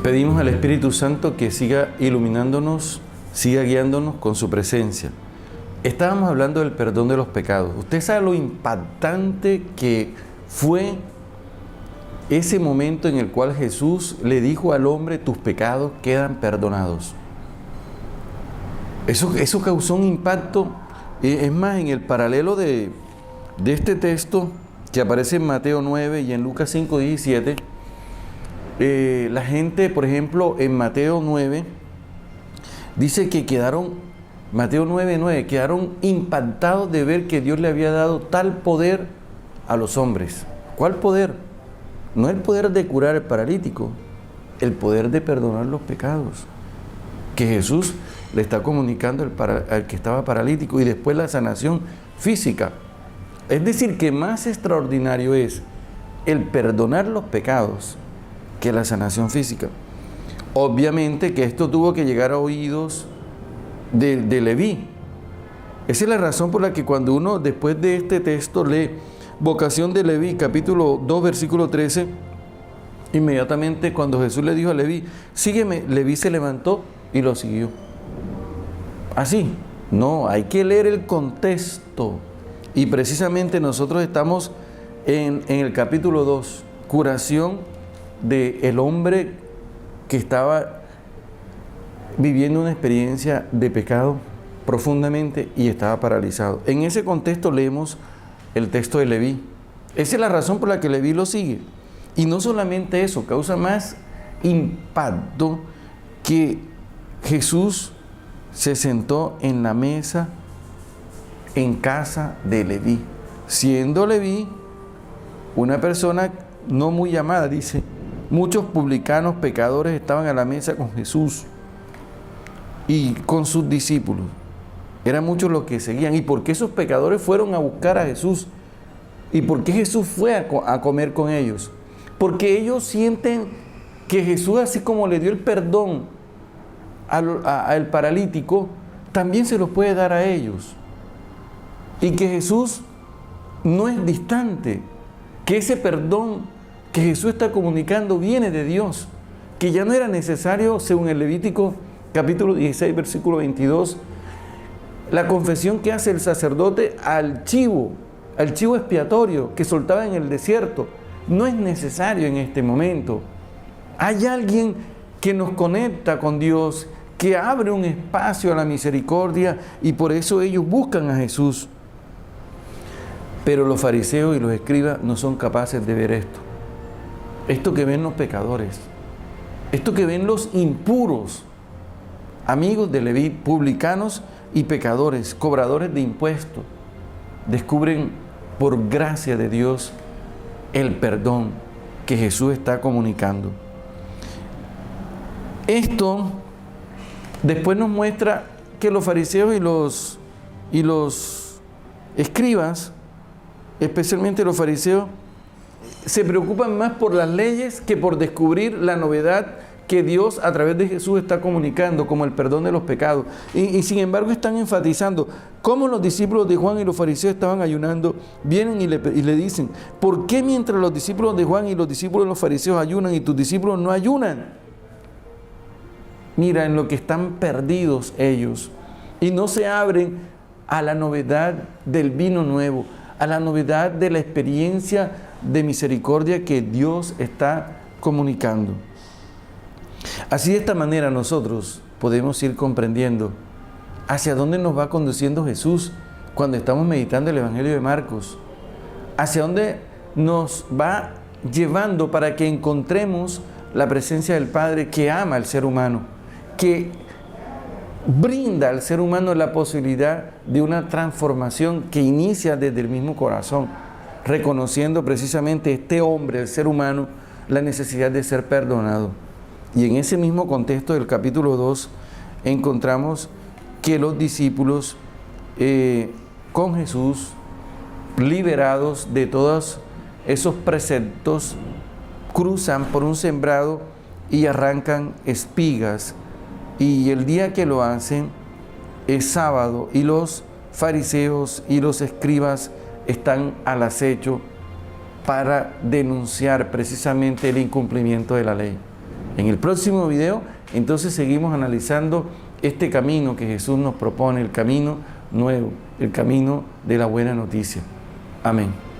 Pedimos al Espíritu Santo que siga iluminándonos, siga guiándonos con su presencia. Estábamos hablando del perdón de los pecados. Usted sabe lo impactante que fue ese momento en el cual Jesús le dijo al hombre: tus pecados quedan perdonados. Eso causó un impacto. Es más, en el paralelo de este texto que aparece en Mateo 9 y en Lucas 5:17, la gente, por ejemplo, en Mateo 9, dice que Mateo 9:9, quedaron impactados de ver que Dios le había dado tal poder a los hombres. ¿Cuál poder? No el poder de curar al paralítico, el poder de perdonar los pecados, que Jesús le está comunicando al que estaba paralítico, y después la sanación física. Es decir, que más extraordinario es el perdonar los pecados que la sanación física. Obviamente que esto tuvo que llegar a oídos de Leví. Esa es la razón por la que cuando uno después de este texto lee Vocación de Leví, capítulo 2, versículo 13, inmediatamente cuando Jesús le dijo a Leví: sígueme, Leví se levantó y lo siguió. Así, no, hay que leer el contexto. Y precisamente nosotros estamos en el capítulo 2, curación del hombre que estaba viviendo una experiencia de pecado profundamente y estaba paralizado. En ese contexto leemos el texto de Leví. Esa es la razón por la que Leví lo sigue. Y no solamente eso, causa más impacto que Jesús se sentó en la mesa en casa de Leví, siendo Leví una persona no muy llamada. Dice: muchos publicanos pecadores estaban a la mesa con Jesús y con sus discípulos. Eran muchos los que seguían. ¿Y por qué esos pecadores fueron a buscar a Jesús? ¿Y por qué Jesús fue a comer con ellos? Porque ellos sienten que Jesús, así como le dio el perdón al paralítico, también se los puede dar a ellos. Y que Jesús no es distante, que ese perdón que Jesús está comunicando viene de Dios, que ya no era necesario, según el Levítico capítulo 16, versículo 22, la confesión que hace el sacerdote al chivo expiatorio que soltaba en el desierto. No es necesario en este momento. Hay alguien que nos conecta con Dios, que abre un espacio a la misericordia, y por eso ellos buscan a Jesús. Pero los fariseos y los escribas no son capaces de ver esto. Esto que ven los pecadores, esto que ven los impuros, amigos de Leví, publicanos y pecadores, cobradores de impuestos, descubren por gracia de Dios el perdón que Jesús está comunicando. Esto después nos muestra que los fariseos y los escribas, especialmente los fariseos, se preocupan más por las leyes que por descubrir la novedad que Dios a través de Jesús está comunicando, como el perdón de los pecados. Y sin embargo están enfatizando cómo los discípulos de Juan y los fariseos estaban ayunando. Vienen y le dicen: ¿por qué mientras los discípulos de Juan y los discípulos de los fariseos ayunan y tus discípulos no ayunan? Mira en lo que están perdidos ellos, y no se abren a la novedad del vino nuevo, a la novedad de la experiencia de misericordia que Dios está comunicando. Así, de esta manera, nosotros podemos ir comprendiendo hacia dónde nos va conduciendo Jesús cuando estamos meditando el Evangelio de Marcos, hacia dónde nos va llevando para que encontremos la presencia del Padre que ama al ser humano, que brinda al ser humano la posibilidad de una transformación que inicia desde el mismo corazón, reconociendo precisamente este hombre, el ser humano, la necesidad de ser perdonado. Y en ese mismo contexto del capítulo 2 encontramos que los discípulos con Jesús, liberados de todos esos preceptos, cruzan por un sembrado y arrancan espigas. Y el día que lo hacen es sábado, y los fariseos y los escribas están al acecho para denunciar precisamente el incumplimiento de la ley. En el próximo video, entonces seguimos analizando este camino que Jesús nos propone, el camino nuevo, el camino de la buena noticia. Amén.